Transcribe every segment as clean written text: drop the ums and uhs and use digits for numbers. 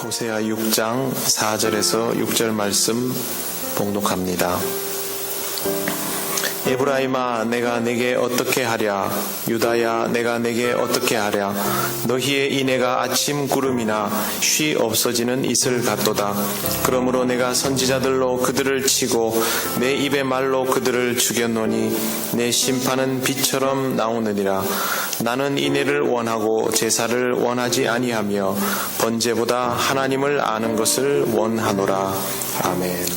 호세아 6장 4절에서 6절 말씀 봉독합니다. 에브라임아, 내가 내게 어떻게 하랴? 유다야, 내가 내게 어떻게 하랴? 너희의 인애가 아침 구름이나 쉬 없어지는 이슬 같도다. 그러므로 내가 선지자들로 그들을 치고 내 입의 말로 그들을 죽였노니 내 심판은 빛처럼 나오느니라. 나는 인애를 원하고 제사를 원하지 아니하며 번제보다 하나님을 아는 것을 원하노라. 아멘.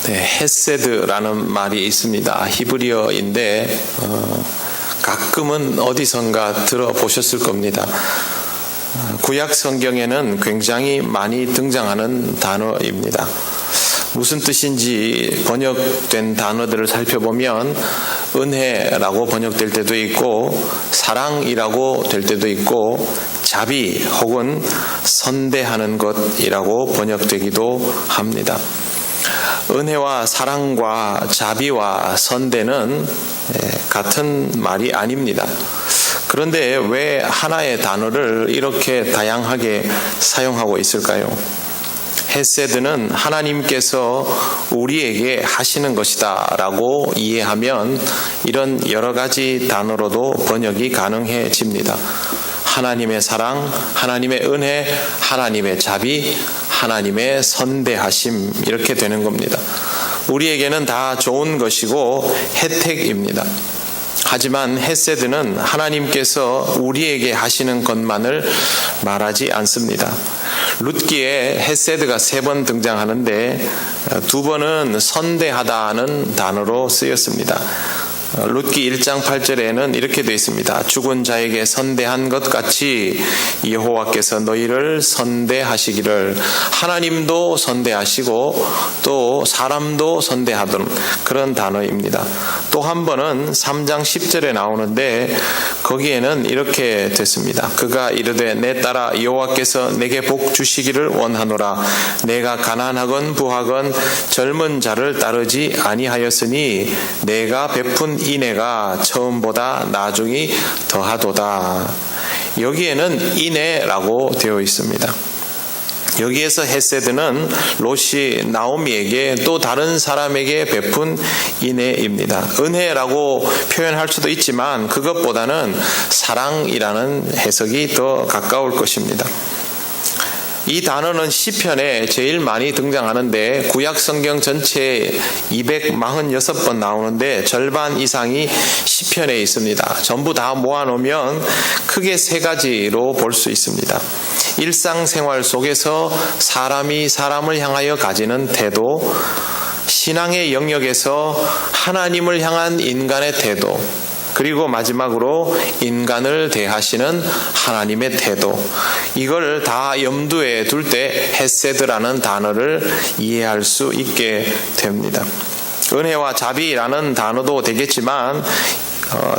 네, 헤세드라는 말이 있습니다. 히브리어인데 가끔은 어디선가 들어보셨을 겁니다. 구약 성경에는 굉장히 많이 등장하는 단어입니다. 무슨 뜻인지 번역된 단어들을 살펴보면 은혜라고 번역될 때도 있고 사랑이라고 될 때도 있고 자비 혹은 선대하는 것이라고 번역되기도 합니다. 은혜와 사랑과 자비와 선대는 같은 말이 아닙니다. 그런데 왜 하나의 단어를 이렇게 다양하게 사용하고 있을까요? 헤세드는 하나님께서 우리에게 하시는 것이다 라고 이해하면 이런 여러 가지 단어로도 번역이 가능해집니다. 하나님의 사랑, 하나님의 은혜, 하나님의 자비, 하나님의 선대하심, 이렇게 되는 겁니다. 우리에게는 다 좋은 것이고 혜택입니다. 하지만 헤세드는 하나님께서 우리에게 하시는 것만을 말하지 않습니다. 룻기에 헤세드가 3번 등장하는데 2번은 선대하다는 단어로 쓰였습니다. 룻기 1장 8절에는 이렇게 되어 있습니다. 죽은 자에게 선대한 것 같이 여호와께서 너희를 선대하시기를. 하나님도 선대하시고 또 사람도 선대하던 그런 단어입니다. 또 한 번은 3장 10절에 나오는데 거기에는 이렇게 됐습니다. 그가 이르되 내 딸아, 여호와께서 내게 복 주시기를 원하노라. 내가 가난하건 부하건 젊은 자를 따르지 아니하였으니 내가 베푼 인애가 처음보다 나중이 더하도다. 여기에는 인애라고 되어 있습니다. 여기에서 헤세드는 롯이 나오미에게 또 다른 사람에게 베푼 인애입니다. 은혜라고 표현할 수도 있지만 그것보다는 사랑이라는 해석이 더 가까울 것입니다. 이 단어는 시편에 제일 많이 등장하는데 구약 성경 전체에 246번 나오는데 절반 이상이 시편에 있습니다. 전부 다 모아놓으면 크게 3가지로 볼 수 있습니다. 일상생활 속에서 사람이 사람을 향하여 가지는 태도, 신앙의 영역에서 하나님을 향한 인간의 태도, 그리고 마지막으로 인간을 대하시는 하나님의 태도, 이걸 다 염두에 둘 때 헤세드라는 단어를 이해할 수 있게 됩니다. 은혜와 자비라는 단어도 되겠지만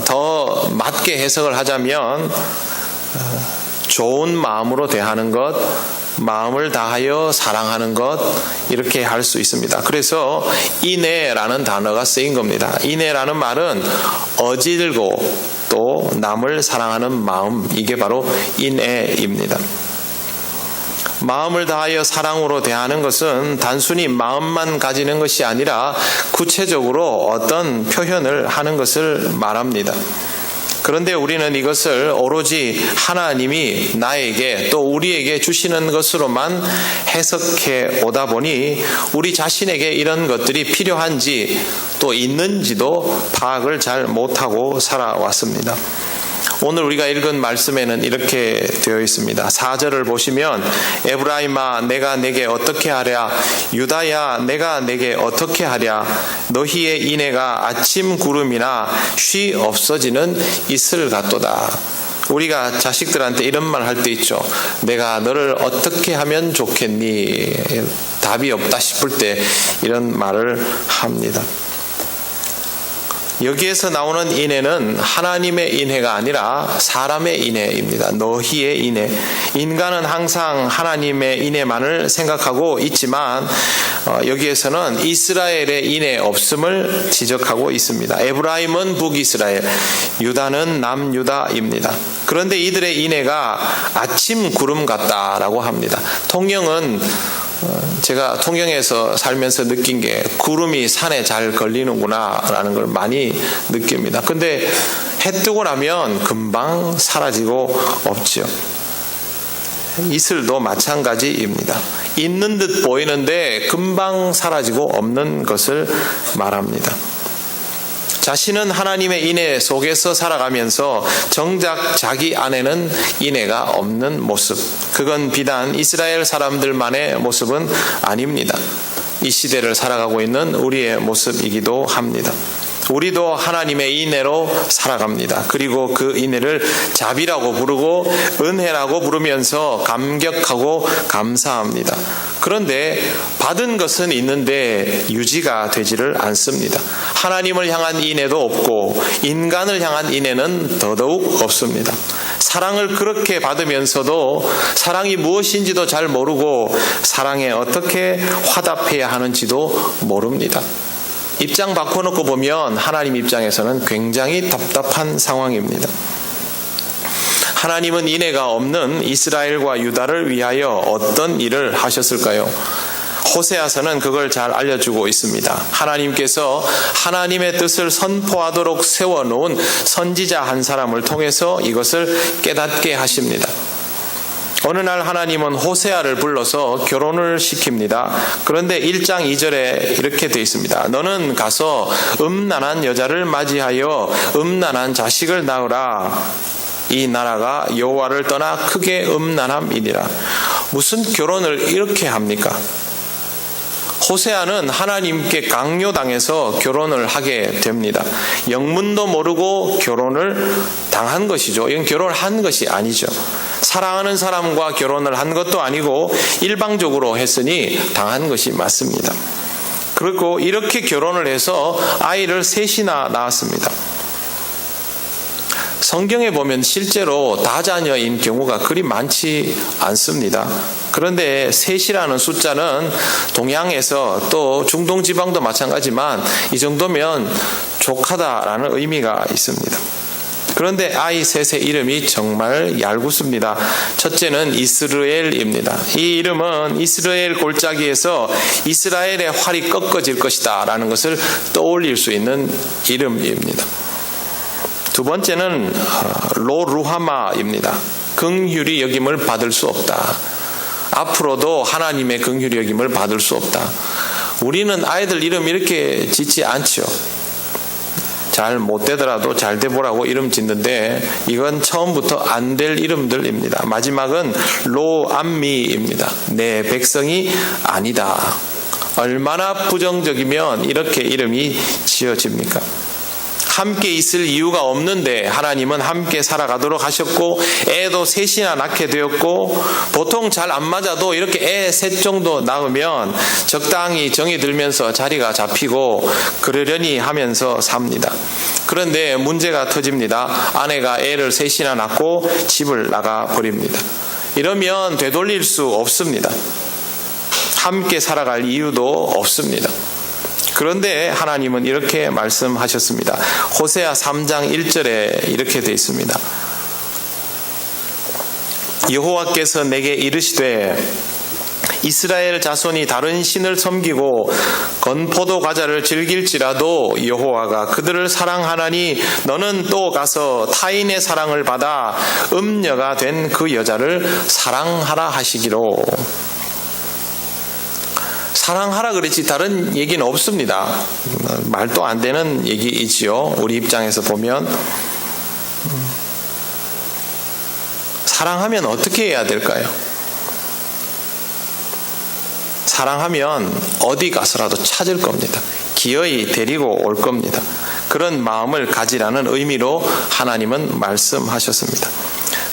더 맞게 해석을 하자면 좋은 마음으로 대하는 것, 마음을 다하여 사랑하는 것, 이렇게 할 수 있습니다. 그래서 인애라는 단어가 쓰인 겁니다. 인애라는 말은 어질고 또 남을 사랑하는 마음, 이게 바로 인애입니다. 마음을 다하여 사랑으로 대하는 것은 단순히 마음만 가지는 것이 아니라 구체적으로 어떤 표현을 하는 것을 말합니다. 그런데 우리는 이것을 오로지 하나님이 나에게 또 우리에게 주시는 것으로만 해석해 오다 보니 우리 자신에게 이런 것들이 필요한지 또 있는지도 파악을 잘 못하고 살아왔습니다. 오늘 우리가 읽은 말씀에는 이렇게 되어 있습니다. 4절을 보시면 에브라임아, 내가 내게 어떻게 하랴? 유다야, 내가 내게 어떻게 하랴? 너희의 인애가 아침 구름이나 쉬 없어지는 이슬 같도다. 우리가 자식들한테 이런 말 할 때 있죠. 내가 너를 어떻게 하면 좋겠니? 답이 없다 싶을 때 이런 말을 합니다. 여기에서 나오는 인애는 하나님의 인애가 아니라 사람의 인애입니다. 너희의 인애. 인간은 항상 하나님의 인애만을 생각하고 있지만 여기에서는 이스라엘의 인애 없음을 지적하고 있습니다. 에브라임은 북이스라엘, 유다는 남유다입니다. 그런데 이들의 인애가 아침 구름 같다라고 합니다. 통영은 제가 통영에서 살면서 느낀 게 구름이 산에 잘 걸리는구나 라는 걸 많이 느낍니다. 근데 해 뜨고 나면 금방 사라지고 없죠. 이슬도 마찬가지입니다. 있는 듯 보이는데 금방 사라지고 없는 것을 말합니다. 자신은 하나님의 인애 속에서 살아가면서 정작 자기 안에는 인애가 없는 모습. 그건 비단 이스라엘 사람들만의 모습은 아닙니다. 이 시대를 살아가고 있는 우리의 모습이기도 합니다. 우리도 하나님의 인애로 살아갑니다. 그리고 그 인애를 자비라고 부르고 은혜라고 부르면서 감격하고 감사합니다. 그런데 받은 것은 있는데 유지가 되지를 않습니다. 하나님을 향한 인애도 없고 인간을 향한 인애는 더더욱 없습니다. 사랑을 그렇게 받으면서도 사랑이 무엇인지도 잘 모르고 사랑에 어떻게 화답해야 하는지도 모릅니다. 입장 바꿔놓고 보면 하나님 입장에서는 굉장히 답답한 상황입니다. 하나님은 인애가 없는 이스라엘과 유다를 위하여 어떤 일을 하셨을까요? 호세아서는 그걸 잘 알려주고 있습니다. 하나님께서 하나님의 뜻을 선포하도록 세워놓은 선지자 한 사람을 통해서 이것을 깨닫게 하십니다. 어느 날 하나님은 호세아를 불러서 결혼을 시킵니다. 그런데 1장 2절에 이렇게 되어 있습니다. 너는 가서 음란한 여자를 맞이하여 음란한 자식을 낳으라. 이 나라가 여호와를 떠나 크게 음란함이니라. 무슨 결혼을 이렇게 합니까? 호세아는 하나님께 강요당해서 결혼을 하게 됩니다. 영문도 모르고 결혼을 당한 것이죠. 이건 결혼을 한 것이 아니죠. 사랑하는 사람과 결혼을 한 것도 아니고 일방적으로 했으니 당한 것이 맞습니다. 그리고 이렇게 결혼을 해서 아이를 셋이나 낳았습니다. 성경에 보면 실제로 다자녀인 경우가 그리 많지 않습니다. 그런데 셋이라는 숫자는 동양에서 또 중동 지방도 마찬가지지만 이 정도면 족하다라는 의미가 있습니다. 그런데 아이 셋의 이름이 정말 얄궂습니다. 첫째는 이스르엘입니다. 이 이름은 이스라엘 골짜기에서 이스라엘의 활이 꺾어질 것이다 라는 것을 떠올릴 수 있는 이름입니다. 두 번째는 로루하마입니다. 긍휼히 여김을 받을 수 없다. 앞으로도 하나님의 긍휼히 여김을 받을 수 없다. 우리는 아이들 이름 이렇게 짓지 않죠. 잘 못되더라도 잘 돼보라고 이름 짓는데 이건 처음부터 안 될 이름들입니다. 마지막은 로암미입니다. 내 백성이 아니다. 얼마나 부정적이면 이렇게 이름이 지어집니까? 함께 있을 이유가 없는데 하나님은 함께 살아가도록 하셨고 애도 셋이나 낳게 되었고 보통 잘 안 맞아도 이렇게 애 셋 정도 낳으면 적당히 정이 들면서 자리가 잡히고 그러려니 하면서 삽니다. 그런데 문제가 터집니다. 아내가 애를 셋이나 낳고 집을 나가 버립니다. 이러면 되돌릴 수 없습니다. 함께 살아갈 이유도 없습니다. 그런데 하나님은 이렇게 말씀하셨습니다. 호세아 3장 1절에 이렇게 되어 있습니다. 여호와께서 내게 이르시되 이스라엘 자손이 다른 신을 섬기고 건포도 과자를 즐길지라도 여호와가 그들을 사랑하나니 너는 또 가서 타인의 사랑을 받아 음녀가 된 그 여자를 사랑하라 하시기로. 사랑하라 그랬지 다른 얘기는 없습니다. 말도 안 되는 얘기이지요. 우리 입장에서 보면 사랑하면 어떻게 해야 될까요? 사랑하면 어디 가서라도 찾을 겁니다. 기어이 데리고 올 겁니다. 그런 마음을 가지라는 의미로 하나님은 말씀하셨습니다.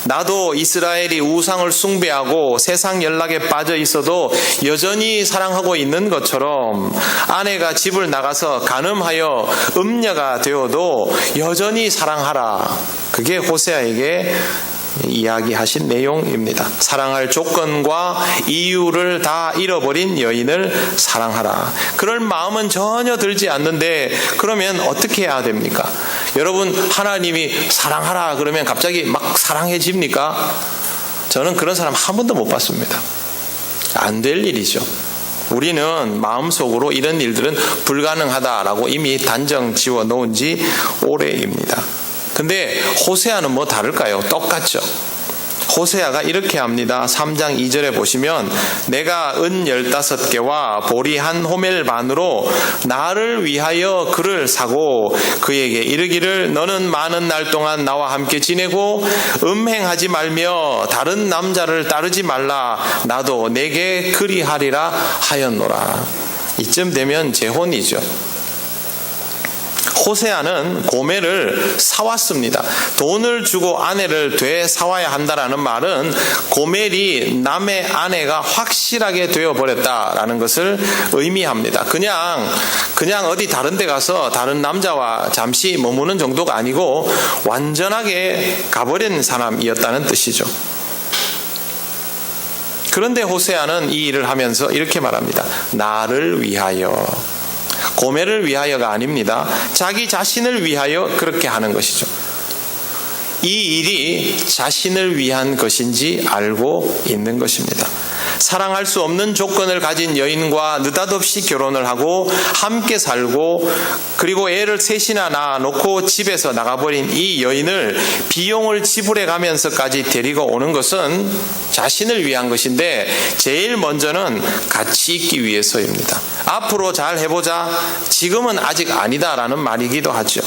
나도 이스라엘이 우상을 숭배하고 세상 연락에 빠져 있어도 여전히 사랑하고 있는 것처럼 아내가 집을 나가서 간음하여 음녀가 되어도 여전히 사랑하라. 그게 호세아에게 이야기하신 내용입니다. 사랑할 조건과 이유를 다 잃어버린 여인을 사랑하라. 그럴 마음은 전혀 들지 않는데 그러면 어떻게 해야 됩니까? 여러분, 하나님이 사랑하라 그러면 갑자기 막 사랑해집니까? 저는 그런 사람 한 번도 못 봤습니다. 안 될 일이죠. 우리는 마음속으로 이런 일들은 불가능하다라고 이미 단정 지어 놓은 지 오래입니다. 근데 호세아는 뭐 다를까요? 똑같죠. 호세아가 이렇게 합니다. 3장 2절에 보시면 내가 은 15개와 보리 한 호멜 반으로 나를 위하여 그를 사고 그에게 이르기를 너는 많은 날 동안 나와 함께 지내고 음행하지 말며 다른 남자를 따르지 말라. 나도 내게 그리하리라 하였노라. 이쯤 되면 재혼이죠. 호세아는 고멜을 사왔습니다. 돈을 주고 아내를 되사와야 한다라는 말은 고멜이 남의 아내가 확실하게 되어버렸다라는 것을 의미합니다. 그냥 어디 다른 데 가서 다른 남자와 잠시 머무는 정도가 아니고 완전하게 가버린 사람이었다는 뜻이죠. 그런데 호세아는 이 일을 하면서 이렇게 말합니다. 나를 위하여. 고멜을 위하여가 아닙니다. 자기 자신을 위하여 그렇게 하는 것이죠. 이 일이 자신을 위한 것인지 알고 있는 것입니다. 사랑할 수 없는 조건을 가진 여인과 느닷없이 결혼을 하고 함께 살고 그리고 애를 셋이나 낳아놓고 집에서 나가버린 이 여인을 비용을 지불해 가면서까지 데리고 오는 것은 자신을 위한 것인데 제일 먼저는 같이 있기 위해서입니다. 앞으로 잘 해보자. 지금은 아직 아니다라는 말이기도 하죠.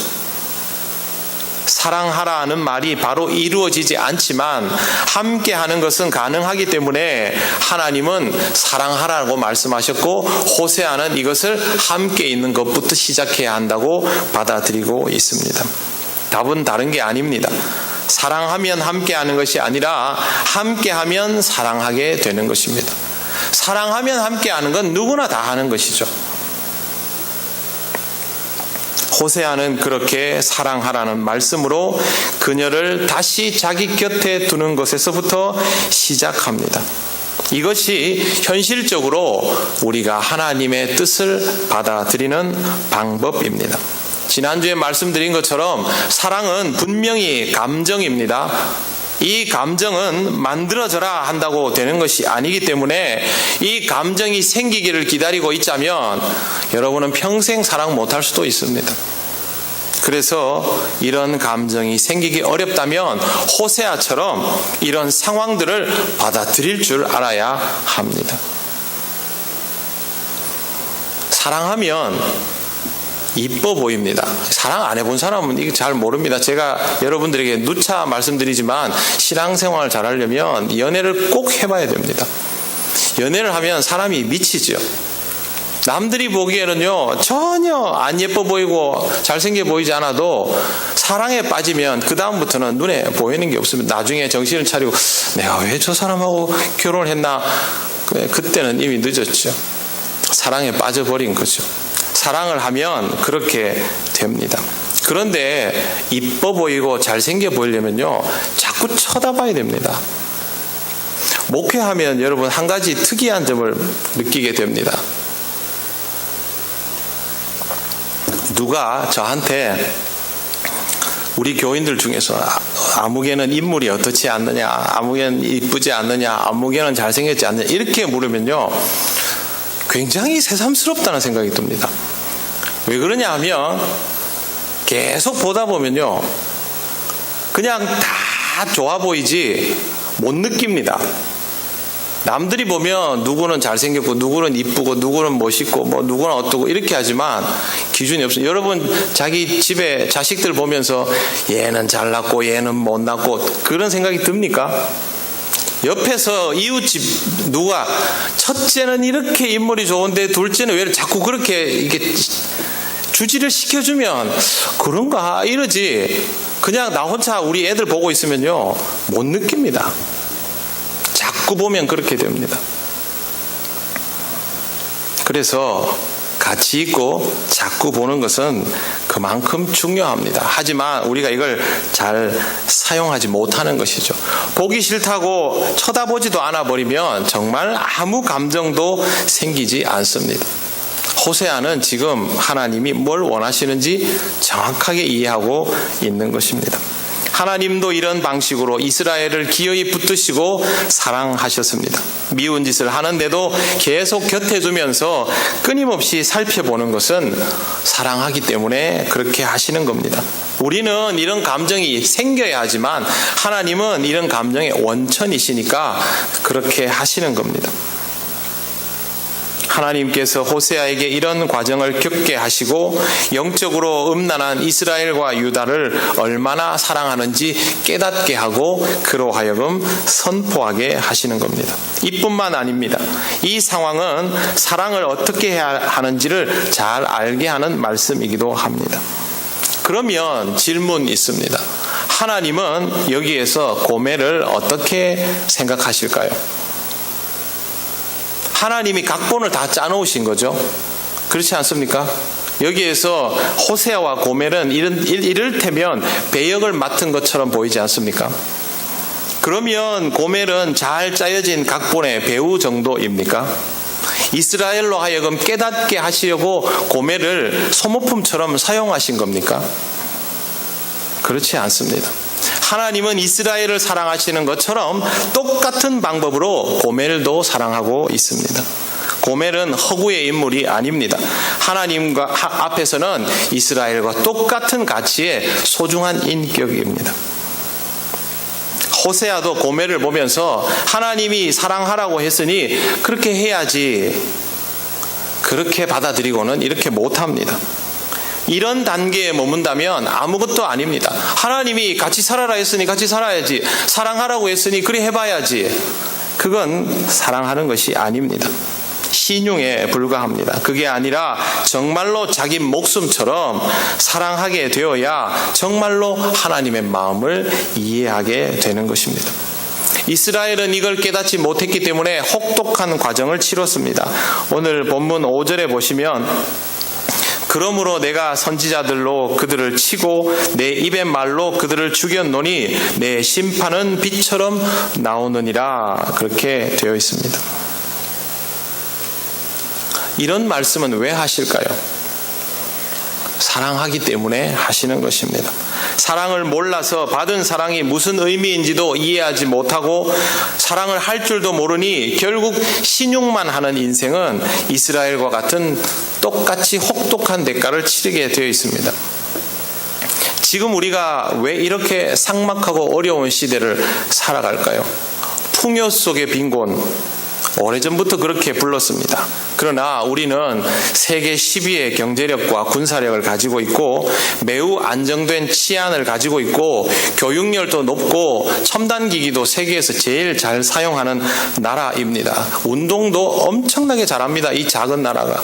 사랑하라는 말이 바로 이루어지지 않지만 함께 하는 것은 가능하기 때문에 하나님은 사랑하라고 말씀하셨고 호세아는 이것을 함께 있는 것부터 시작해야 한다고 받아들이고 있습니다. 답은 다른 게 아닙니다. 사랑하면 함께 하는 것이 아니라 함께 하면 사랑하게 되는 것입니다. 사랑하면 함께 하는 건 누구나 다 하는 것이죠. 호세아는 그렇게 사랑하라는 말씀으로 그녀를 다시 자기 곁에 두는 것에서부터 시작합니다. 이것이 현실적으로 우리가 하나님의 뜻을 받아들이는 방법입니다. 지난주에 말씀드린 것처럼 사랑은 분명히 감정입니다. 이 감정은 만들어져라 한다고 되는 것이 아니기 때문에 이 감정이 생기기를 기다리고 있자면 여러분은 평생 사랑 못할 수도 있습니다. 그래서 이런 감정이 생기기 어렵다면 호세아처럼 이런 상황들을 받아들일 줄 알아야 합니다. 사랑하면 이뻐 보입니다. 사랑 안 해본 사람은 이게 잘 모릅니다. 제가 여러분들에게 누차 말씀드리지만 신앙생활을 잘하려면 연애를 꼭 해봐야 됩니다. 연애를 하면 사람이 미치죠. 남들이 보기에는요 전혀 안 예뻐 보이고 잘생겨 보이지 않아도 사랑에 빠지면 그 다음부터는 눈에 보이는 게 없습니다. 나중에 정신을 차리고 내가 왜 저 사람하고 결혼을 했나. 그때는 이미 늦었죠. 사랑에 빠져버린 거죠. 사랑을 하면 그렇게 됩니다. 그런데 이뻐 보이고 잘생겨 보이려면요 자꾸 쳐다봐야 됩니다. 목회하면 여러분 한 가지 특이한 점을 느끼게 됩니다. 누가 저한테 우리 교인들 중에서 아무개는 인물이 어떻지 않느냐, 아무개는 이쁘지 않느냐, 아무개는 잘생겼지 않느냐 이렇게 물으면요 굉장히 새삼스럽다는 생각이 듭니다. 왜 그러냐 하면 계속 보다 보면요 그냥 다 좋아 보이지 못 느낍니다. 남들이 보면 누구는 잘생겼고 누구는 이쁘고 누구는 멋있고 뭐 누구는 어떠고 이렇게 하지만 기준이 없어요. 여러분 자기 집에 자식들 보면서 얘는 잘났고 얘는 못났고 그런 생각이 듭니까? 옆에서 이웃집 누가 첫째는 이렇게 인물이 좋은데 둘째는 왜 자꾸 그렇게 이게 주지를 시켜주면 그런가 이러지. 그냥 나 혼자 우리 애들 보고 있으면요, 못 느낍니다. 자꾸 보면 그렇게 됩니다. 그래서 같이 있고 자꾸 보는 것은 그만큼 중요합니다. 하지만 우리가 이걸 잘 사용하지 못하는 것이죠. 보기 싫다고 쳐다보지도 않아 버리면 정말 아무 감정도 생기지 않습니다. 호세아는 지금 하나님이 뭘 원하시는지 정확하게 이해하고 있는 것입니다. 하나님도 이런 방식으로 이스라엘을 기어이 붙드시고 사랑하셨습니다. 미운 짓을 하는데도 계속 곁에 두면서 끊임없이 살펴보는 것은 사랑하기 때문에 그렇게 하시는 겁니다. 우리는 이런 감정이 생겨야 하지만 하나님은 이런 감정의 원천이시니까 그렇게 하시는 겁니다. 하나님께서 호세아에게 이런 과정을 겪게 하시고 영적으로 음란한 이스라엘과 유다를 얼마나 사랑하는지 깨닫게 하고 그로 하여금 선포하게 하시는 겁니다. 이뿐만 아닙니다. 이 상황은 사랑을 어떻게 해야 하는지를 잘 알게 하는 말씀이기도 합니다. 그러면 질문이 있습니다. 하나님은 여기에서 고멜을 어떻게 생각하실까요? 하나님이 각본을 다 짜놓으신 거죠. 그렇지 않습니까? 여기에서 호세아와 고멜은 이를테면 배역을 맡은 것처럼 보이지 않습니까? 그러면 고멜은 잘 짜여진 각본의 배우 정도입니까? 이스라엘로 하여금 깨닫게 하시려고 고멜을 소모품처럼 사용하신 겁니까? 그렇지 않습니다. 하나님은 이스라엘을 사랑하시는 것처럼 똑같은 방법으로 고멜도 사랑하고 있습니다. 고멜은 허구의 인물이 아닙니다. 하나님과 앞에서는 이스라엘과 똑같은 가치의 소중한 인격입니다. 호세아도 고멜을 보면서 하나님이 사랑하라고 했으니 그렇게 해야지, 그렇게 받아들이고는 이렇게 못합니다. 이런 단계에 머문다면 아무것도 아닙니다. 하나님이 같이 살아라 했으니 같이 살아야지, 사랑하라고 했으니 그래 해봐야지. 그건 사랑하는 것이 아닙니다. 신용에 불과합니다. 그게 아니라 정말로 자기 목숨처럼 사랑하게 되어야 정말로 하나님의 마음을 이해하게 되는 것입니다. 이스라엘은 이걸 깨닫지 못했기 때문에 혹독한 과정을 치렀습니다. 오늘 본문 5절에 보시면 그러므로 내가 선지자들로 그들을 치고 내 입의 말로 그들을 죽였노니 내 심판은 빛처럼 나오느니라, 그렇게 되어 있습니다. 이런 말씀은 왜 하실까요? 사랑하기 때문에 하시는 것입니다. 사랑을 몰라서 받은 사랑이 무슨 의미인지도 이해하지 못하고 사랑을 할 줄도 모르니 결국 신용만 하는 인생은 이스라엘과 같은 똑같이 혹독한 대가를 치르게 되어 있습니다. 지금 우리가 왜 이렇게 삭막하고 어려운 시대를 살아갈까요? 풍요 속의 빈곤, 오래전부터 그렇게 불렀습니다. 그러나 우리는 세계 10위의 경제력과 군사력을 가지고 있고 매우 안정된 치안을 가지고 있고 교육열도 높고 첨단기기도 세계에서 제일 잘 사용하는 나라입니다. 운동도 엄청나게 잘합니다. 이 작은 나라가.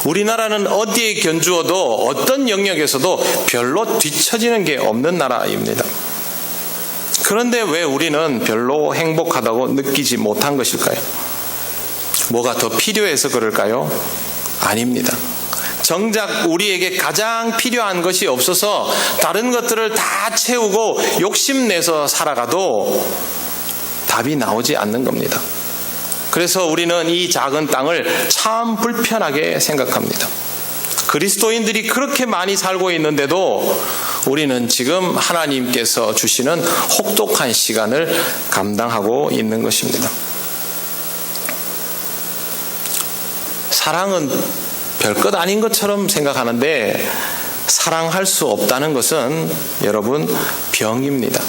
우리나라는 어디에 견주어도 어떤 영역에서도 별로 뒤처지는 게 없는 나라입니다. 그런데 왜 우리는 별로 행복하다고 느끼지 못한 것일까요? 뭐가 더 필요해서 그럴까요? 아닙니다. 정작 우리에게 가장 필요한 것이 없어서 다른 것들을 다 채우고 욕심내서 살아가도 답이 나오지 않는 겁니다. 그래서 우리는 이 작은 땅을 참 불편하게 생각합니다. 그리스도인들이 그렇게 많이 살고 있는데도 우리는 지금 하나님께서 주시는 혹독한 시간을 감당하고 있는 것입니다. 사랑은 별것 아닌 것처럼 생각하는데 사랑할 수 없다는 것은 여러분 병입니다.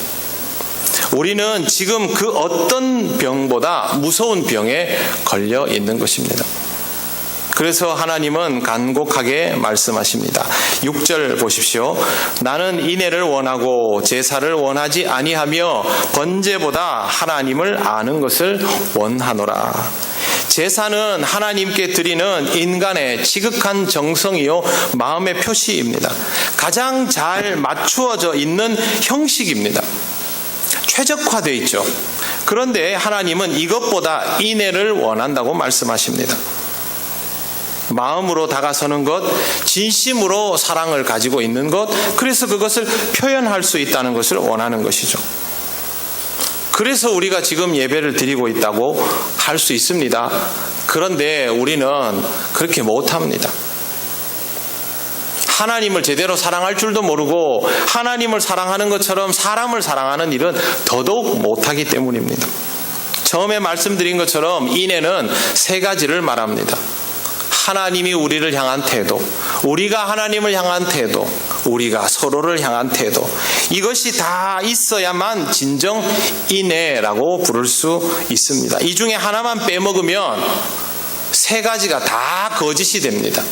우리는 지금 그 어떤 병보다 무서운 병에 걸려 있는 것입니다. 그래서 하나님은 간곡하게 말씀하십니다. 6절 보십시오. 나는 인애를 원하고 제사를 원하지 아니하며 번제보다 하나님을 아는 것을 원하노라. 제사는 하나님께 드리는 인간의 지극한 정성이요 마음의 표시입니다. 가장 잘 맞추어져 있는 형식입니다. 최적화되어 있죠. 그런데 하나님은 이것보다 인애를 원한다고 말씀하십니다. 마음으로 다가서는 것, 진심으로 사랑을 가지고 있는 것, 그래서 그것을 표현할 수 있다는 것을 원하는 것이죠. 그래서 우리가 지금 예배를 드리고 있다고 할 수 있습니다. 그런데 우리는 그렇게 못합니다. 하나님을 제대로 사랑할 줄도 모르고 하나님을 사랑하는 것처럼 사람을 사랑하는 일은 더더욱 못하기 때문입니다. 처음에 말씀드린 것처럼 인애는 세 가지를 말합니다. 하나님이 우리를 향한 태도, 우리가 하나님을 향한 태도, 우리가 서로를 향한 태도, 이것이 다 있어야만 진정 인애라고 부를 수 있습니다. 이 중에 하나만 빼먹으면 세 가지가 다 거짓이 됩니다.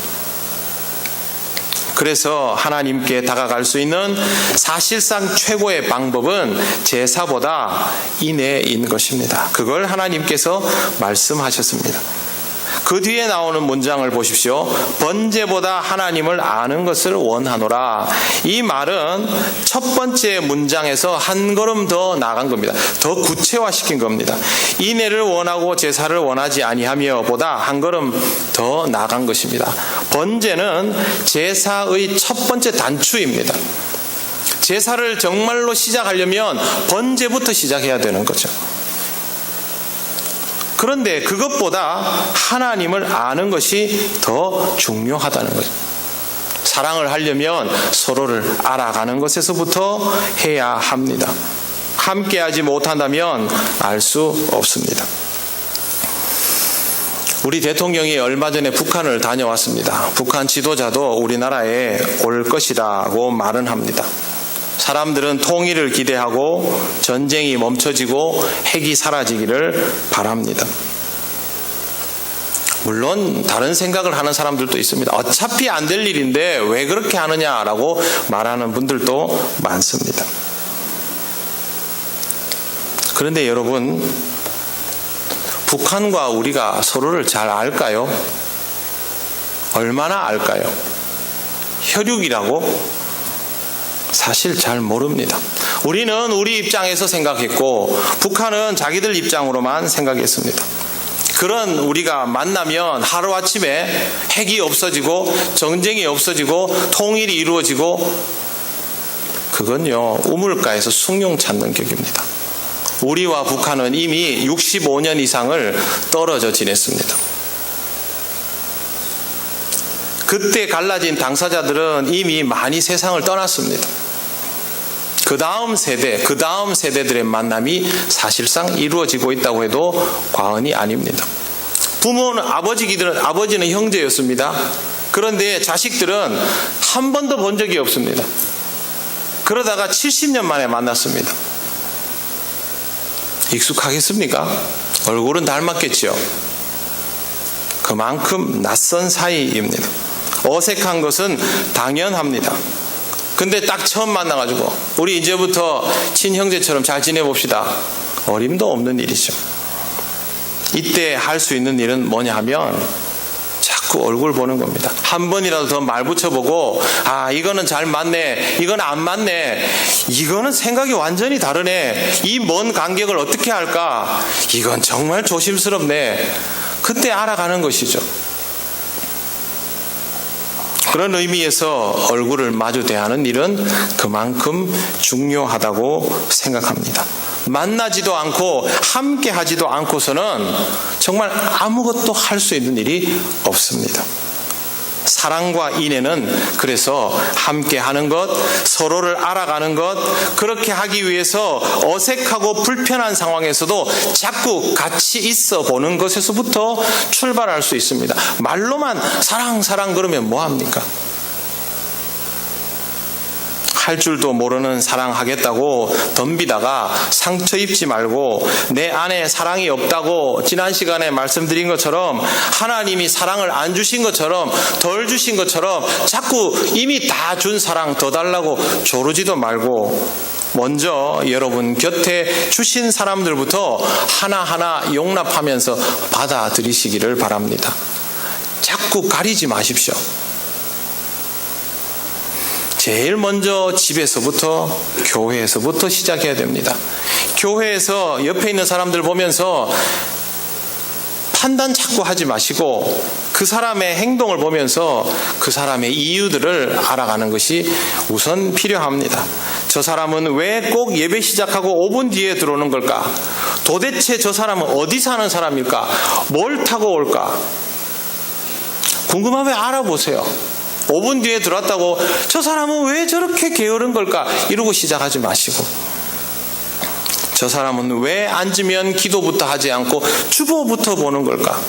그래서 하나님께 다가갈 수 있는 사실상 최고의 방법은 제사보다 인애인 것입니다. 그걸 하나님께서 말씀하셨습니다. 그 뒤에 나오는 문장을 보십시오. 번제보다 하나님을 아는 것을 원하노라. 이 말은 첫 번째 문장에서 한 걸음 더 나간 겁니다. 더 구체화시킨 겁니다. 인애를 원하고 제사를 원하지 아니하며 보다 한 걸음 더 나간 것입니다. 번제는 제사의 첫 번째 단추입니다. 제사를 정말로 시작하려면 번제부터 시작해야 되는 거죠. 그런데 그것보다 하나님을 아는 것이 더 중요하다는 거죠. 사랑을 하려면 서로를 알아가는 것에서부터 해야 합니다. 함께하지 못한다면 알 수 없습니다. 우리 대통령이 얼마 전에 북한을 다녀왔습니다. 북한 지도자도 우리나라에 올 것이라고 말은 합니다. 사람들은 통일을 기대하고 전쟁이 멈춰지고 핵이 사라지기를 바랍니다. 물론 다른 생각을 하는 사람들도 있습니다. 어차피 안 될 일인데 왜 그렇게 하느냐라고 말하는 분들도 많습니다. 그런데 여러분, 북한과 우리가 서로를 잘 알까요? 얼마나 알까요? 혈육이라고? 사실 잘 모릅니다. 우리는 우리 입장에서 생각했고 북한은 자기들 입장으로만 생각했습니다. 그런 우리가 만나면 하루아침에 핵이 없어지고 전쟁이 없어지고 통일이 이루어지고, 그건요 우물가에서 숭늉 찾는 격입니다. 우리와 북한은 이미 65년 이상을 떨어져 지냈습니다. 그때 갈라진 당사자들은 이미 많이 세상을 떠났습니다. 그 다음 세대들의 만남이 사실상 이루어지고 있다고 해도 과언이 아닙니다. 부모는 아버지는 형제였습니다. 그런데 자식들은 한 번도 본 적이 없습니다. 그러다가 70년 만에 만났습니다. 익숙하겠습니까? 얼굴은 닮았겠죠. 그만큼 낯선 사이입니다. 어색한 것은 당연합니다. 근데 딱 처음 만나가지고 우리 이제부터 친형제처럼 잘 지내봅시다. 어림도 없는 일이죠. 이때 할 수 있는 일은 뭐냐 하면 자꾸 얼굴 보는 겁니다. 한 번이라도 더 말 붙여보고, 아 이거는 잘 맞네, 이건 안 맞네, 이거는 생각이 완전히 다르네, 이 먼 간격을 어떻게 할까, 이건 정말 조심스럽네. 그때 알아가는 것이죠. 그런 의미에서 얼굴을 마주 대하는 일은 그만큼 중요하다고 생각합니다. 만나지도 않고 함께 하지도 않고서는 정말 아무것도 할 수 있는 일이 없습니다. 사랑과 인애는 그래서 함께 하는 것, 서로를 알아가는 것, 그렇게 하기 위해서 어색하고 불편한 상황에서도 자꾸 같이 있어 보는 것에서부터 출발할 수 있습니다. 말로만 사랑 그러면 뭐합니까? 할 줄도 모르는 사랑하겠다고 덤비다가 상처 입지 말고 내 안에 사랑이 없다고 지난 시간에 말씀드린 것처럼 하나님이 사랑을 안 주신 것처럼 덜 주신 것처럼 자꾸 이미 다 준 사랑 더 달라고 조르지도 말고 먼저 여러분 곁에 주신 사람들부터 하나하나 용납하면서 받아들이시기를 바랍니다. 자꾸 가리지 마십시오. 제일 먼저 집에서부터 교회에서부터 시작해야 됩니다. 교회에서 옆에 있는 사람들 보면서 판단 자꾸 하지 마시고 그 사람의 행동을 보면서 그 사람의 이유들을 알아가는 것이 우선 필요합니다. 저 사람은 왜 꼭 예배 시작하고 5분 뒤에 들어오는 걸까? 도대체 저 사람은 어디 사는 사람일까? 뭘 타고 올까? 궁금하면 알아보세요. 5분 뒤에 들어왔다고 저 사람은 왜 저렇게 게으른 걸까? 이러고 시작하지 마시고 저 사람은 왜 앉으면 기도부터 하지 않고 주보부터 보는 걸까?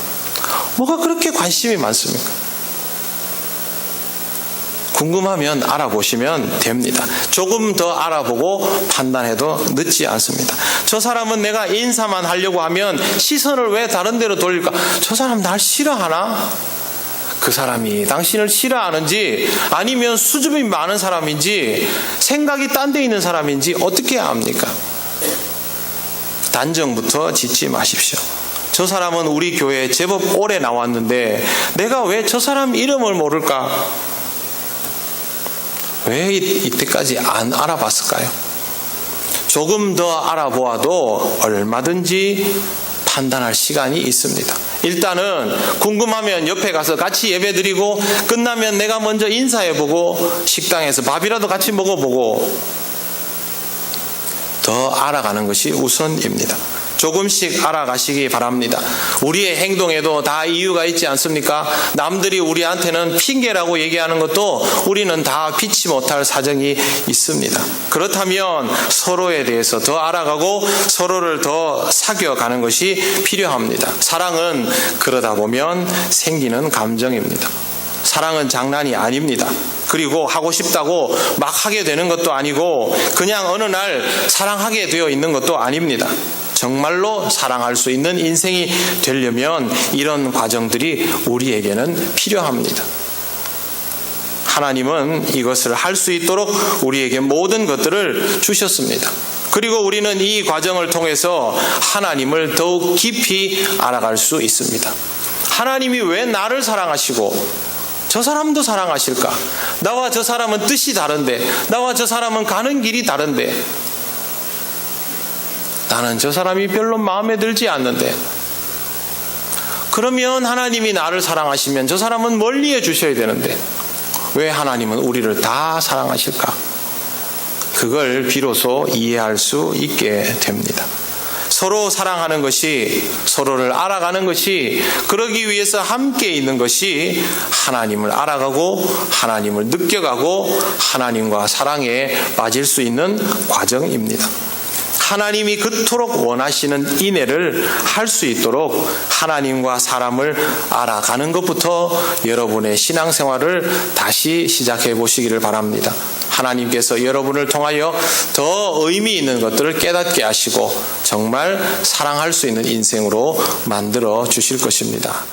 뭐가 그렇게 관심이 많습니까? 궁금하면 알아보시면 됩니다. 조금 더 알아보고 판단해도 늦지 않습니다. 저 사람은 내가 인사만 하려고 하면 시선을 왜 다른 데로 돌릴까? 저 사람 날 싫어하나? 그 사람이 당신을 싫어하는지 아니면 수줍음이 많은 사람인지 생각이 딴 데 있는 사람인지 어떻게 압니까? 단정부터 짓지 마십시오. 저 사람은 우리 교회에 제법 오래 나왔는데 내가 왜 저 사람 이름을 모를까? 왜 이때까지 안 알아봤을까요? 조금 더 알아보아도 얼마든지 판단할 시간이 있습니다. 일단은 궁금하면 옆에 가서 같이 예배드리고 끝나면 내가 먼저 인사해보고 식당에서 밥이라도 같이 먹어보고 더 알아가는 것이 우선입니다. 조금씩 알아가시기 바랍니다. 우리의 행동에도 다 이유가 있지 않습니까? 남들이 우리한테는 핑계라고 얘기하는 것도 우리는 다 피치 못할 사정이 있습니다. 그렇다면 서로에 대해서 더 알아가고 서로를 더 사귀어가는 것이 필요합니다. 사랑은 그러다 보면 생기는 감정입니다. 사랑은 장난이 아닙니다. 그리고 하고 싶다고 막 하게 되는 것도 아니고 그냥 어느 날 사랑하게 되어 있는 것도 아닙니다. 정말로 사랑할 수 있는 인생이 되려면 이런 과정들이 우리에게는 필요합니다. 하나님은 이것을 할 수 있도록 우리에게 모든 것들을 주셨습니다. 그리고 우리는 이 과정을 통해서 하나님을 더욱 깊이 알아갈 수 있습니다. 하나님이 왜 나를 사랑하시고 저 사람도 사랑하실까? 나와 저 사람은 뜻이 다른데, 나와 저 사람은 가는 길이 다른데, 나는 저 사람이 별로 마음에 들지 않는데, 그러면 하나님이 나를 사랑하시면 저 사람은 멀리해 주셔야 되는데 왜 하나님은 우리를 다 사랑하실까? 그걸 비로소 이해할 수 있게 됩니다. 서로 사랑하는 것이, 서로를 알아가는 것이, 그러기 위해서 함께 있는 것이 하나님을 알아가고 하나님을 느껴가고 하나님과 사랑에 빠질 수 있는 과정입니다. 하나님이 그토록 원하시는 인애를 할 수 있도록 하나님과 사람을 알아가는 것부터 여러분의 신앙생활을 다시 시작해 보시기를 바랍니다. 하나님께서 여러분을 통하여 더 의미 있는 것들을 깨닫게 하시고 정말 사랑할 수 있는 인생으로 만들어 주실 것입니다.